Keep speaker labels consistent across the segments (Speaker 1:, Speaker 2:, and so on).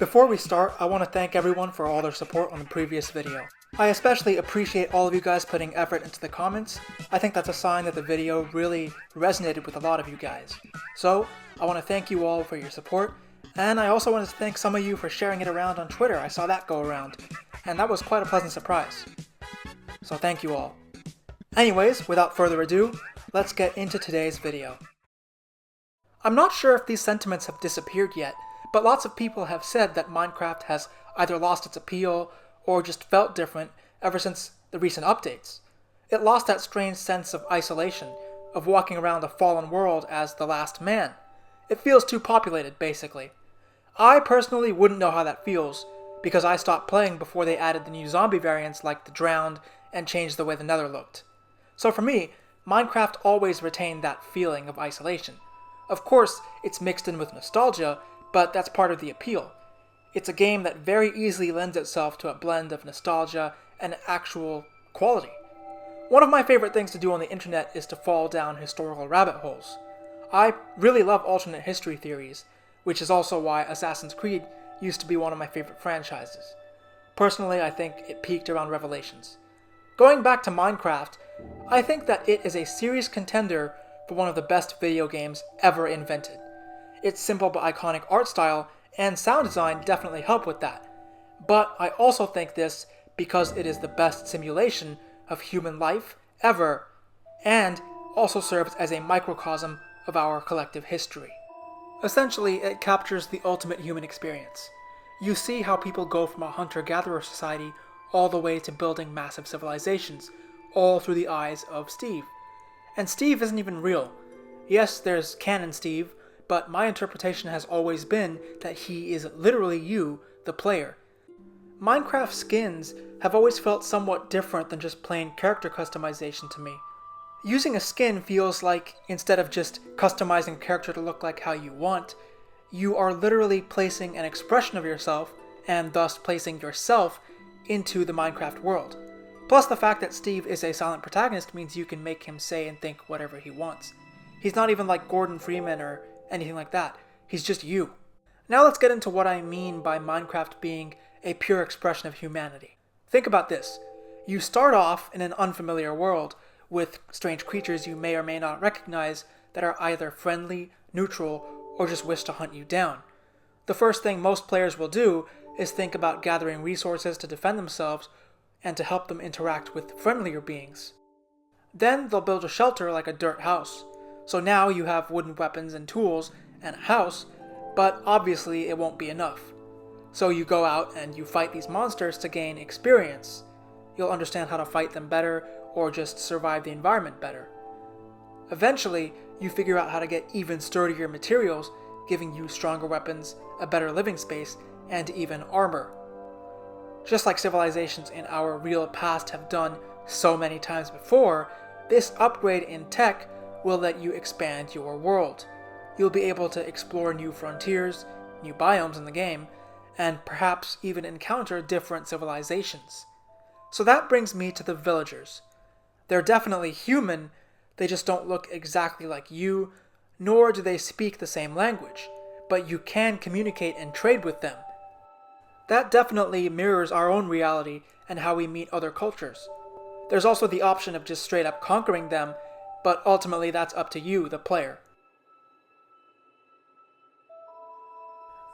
Speaker 1: Before we start, I want to thank everyone for all their support on the previous video. I especially appreciate all of you guys putting effort into the comments. I think that's a sign that the video really resonated with a lot of you guys. So, I want to thank you all for your support, and I also want to thank some of you for sharing it around on Twitter. I saw that go around, and that was quite a pleasant surprise. So thank you all. Anyways, without further ado, let's get into today's video. I'm not sure if these sentiments have disappeared yet, but lots of people have said that Minecraft has either lost its appeal or just felt different ever since the recent updates. It lost that strange sense of isolation, of walking around a fallen world as the last man. It feels too populated, basically. I personally wouldn't know how that feels, because I stopped playing before they added the new zombie variants like the Drowned and changed the way the Nether looked. So for me, Minecraft always retained that feeling of isolation. Of course, it's mixed in with nostalgia, but that's part of the appeal. It's a game that very easily lends itself to a blend of nostalgia and actual quality. One of my favorite things to do on the internet is to fall down historical rabbit holes. I really love alternate history theories, which is also why Assassin's Creed used to be one of my favorite franchises. Personally, I think it peaked around Revelations. Going back to Minecraft, I think that it is a serious contender for one of the best video games ever invented. Its simple but iconic art style and sound design definitely help with that. But I also think this because it is the best simulation of human life ever, and also serves as a microcosm of our collective history. Essentially, it captures the ultimate human experience. You see how people go from a hunter-gatherer society all the way to building massive civilizations, all through the eyes of Steve. And Steve isn't even real. Yes, there's canon Steve, but my interpretation has always been that he is literally you, the player. Minecraft skins have always felt somewhat different than just plain character customization to me. Using a skin feels like, instead of just customizing a character to look like how you want, you are literally placing an expression of yourself, and thus placing yourself into the Minecraft world. Plus the fact that Steve is a silent protagonist means you can make him say and think whatever he wants. He's not even like Gordon Freeman or anything like that. He's just you. Now let's get into what I mean by Minecraft being a pure expression of humanity. Think about this. You start off in an unfamiliar world with strange creatures you may or may not recognize that are either friendly, neutral, or just wish to hunt you down. The first thing most players will do is think about gathering resources to defend themselves and to help them interact with friendlier beings. Then they'll build a shelter like a dirt house. So now you have wooden weapons and tools and a house, but obviously it won't be enough. So you go out and you fight these monsters to gain experience. You'll understand how to fight them better or just survive the environment better. Eventually, you figure out how to get even sturdier materials, giving you stronger weapons, a better living space, and even armor. Just like civilizations in our real past have done so many times before, this upgrade in tech will let you expand your world. You'll be able to explore new frontiers, new biomes in the game, and perhaps even encounter different civilizations. So that brings me to the villagers. They're definitely human, they just don't look exactly like you, nor do they speak the same language, but you can communicate and trade with them. That definitely mirrors our own reality and how we meet other cultures. There's also the option of just straight up conquering them, but ultimately that's up to you, the player.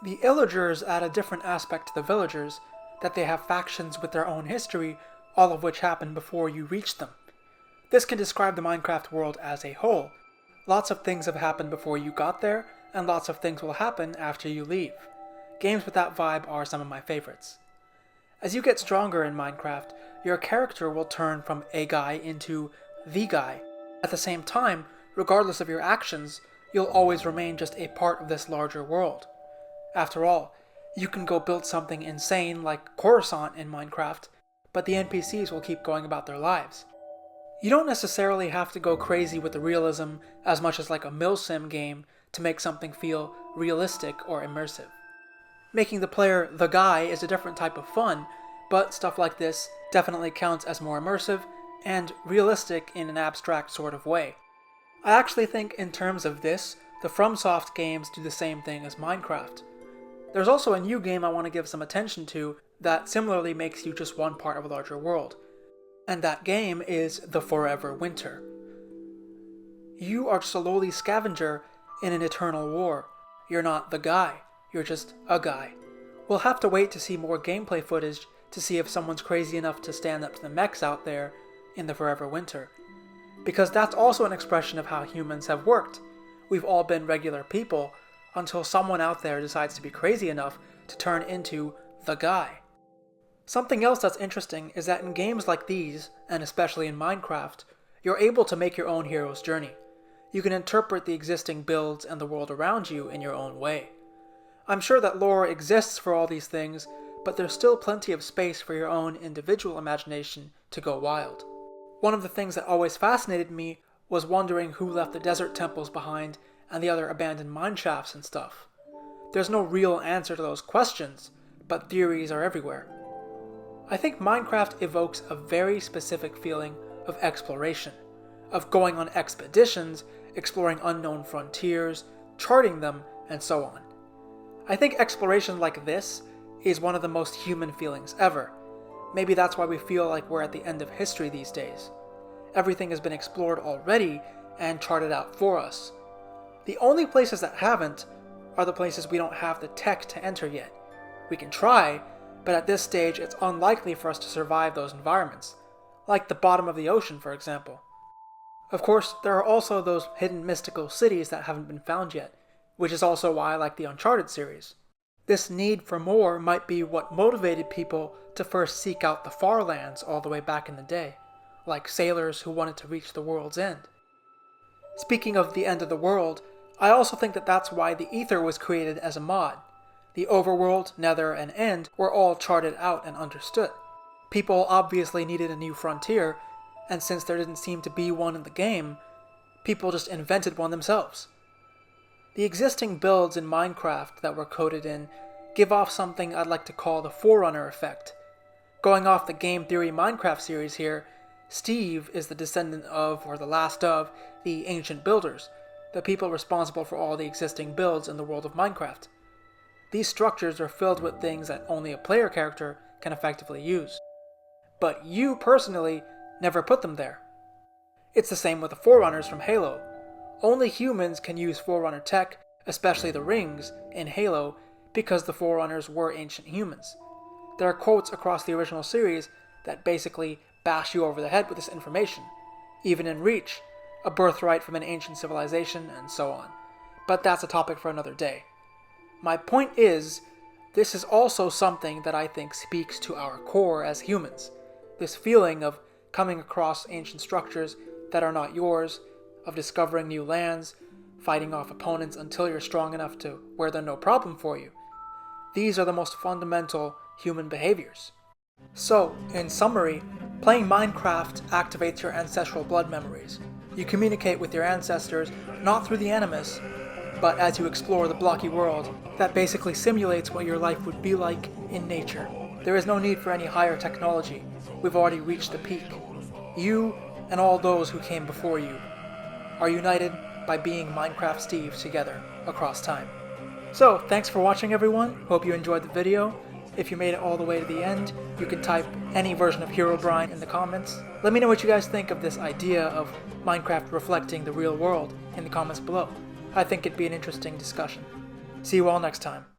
Speaker 1: The Illagers add a different aspect to the villagers, that they have factions with their own history, all of which happened before you reached them. This can describe the Minecraft world as a whole. Lots of things have happened before you got there, and lots of things will happen after you leave. Games with that vibe are some of my favorites. As you get stronger in Minecraft, your character will turn from a guy into the guy. At the same time, regardless of your actions, you'll always remain just a part of this larger world. After all, you can go build something insane like Coruscant in Minecraft, but the NPCs will keep going about their lives. You don't necessarily have to go crazy with the realism as much as like a milsim game to make something feel realistic or immersive. Making the player the guy is a different type of fun, but stuff like this definitely counts as more immersive and realistic in an abstract sort of way. I actually think in terms of this, the FromSoft games do the same thing as Minecraft. There's also a new game I want to give some attention to that similarly makes you just one part of a larger world. And that game is The Forever Winter. You are just a lowly scavenger in an eternal war. You're not the guy, you're just a guy. We'll have to wait to see more gameplay footage to see if someone's crazy enough to stand up to the mechs out there in The Forever Winter. Because that's also an expression of how humans have worked. We've all been regular people until someone out there decides to be crazy enough to turn into the guy. Something else that's interesting is that in games like these, and especially in Minecraft, you're able to make your own hero's journey. You can interpret the existing builds and the world around you in your own way. I'm sure that lore exists for all these things, but there's still plenty of space for your own individual imagination to go wild. One of the things that always fascinated me was wondering who left the desert temples behind and the other abandoned mine shafts and stuff. There's no real answer to those questions, but theories are everywhere. I think Minecraft evokes a very specific feeling of exploration, of going on expeditions, exploring unknown frontiers, charting them, and so on. I think exploration like this is one of the most human feelings ever. Maybe that's why we feel like we're at the end of history these days. Everything has been explored already and charted out for us. The only places that haven't are the places we don't have the tech to enter yet. We can try, but at this stage it's unlikely for us to survive those environments, like the bottom of the ocean, for example. Of course, there are also those hidden mystical cities that haven't been found yet, which is also why I like the Uncharted series. This need for more might be what motivated people to first seek out the far lands all the way back in the day, like sailors who wanted to reach the world's end. Speaking of the end of the world, I also think that that's why the Ether was created as a mod. The overworld, nether, and end were all charted out and understood. People obviously needed a new frontier, and since there didn't seem to be one in the game, people just invented one themselves. The existing builds in Minecraft that were coded in give off something I'd like to call the Forerunner effect. Going off the Game Theory Minecraft series here, Steve is the descendant of, or the last of, the ancient builders, the people responsible for all the existing builds in the world of Minecraft. These structures are filled with things that only a player character can effectively use. But you, personally, never put them there. It's the same with the Forerunners from Halo. Only humans can use Forerunner tech, especially the rings, in Halo, because the Forerunners were ancient humans. There are quotes across the original series that basically bash you over the head with this information, even in Reach, a birthright from an ancient civilization, and so on. But that's a topic for another day. My point is, this is also something that I think speaks to our core as humans. This feeling of coming across ancient structures that are not yours, of discovering new lands, fighting off opponents until you're strong enough to where they're no problem for you. These are the most fundamental human behaviors. So, in summary, playing Minecraft activates your ancestral blood memories. You communicate with your ancestors not through the Animus, but as you explore the blocky world that basically simulates what your life would be like in nature. There is no need for any higher technology. We've already reached the peak. You, and all those who came before you, are united by being Minecraft Steve together across time. So, thanks for watching everyone. Hope you enjoyed the video. If you made it all the way to the end, you can type any version of Herobrine in the comments. Let me know what you guys think of this idea of Minecraft reflecting the real world in the comments below. I think it'd be an interesting discussion. See you all next time.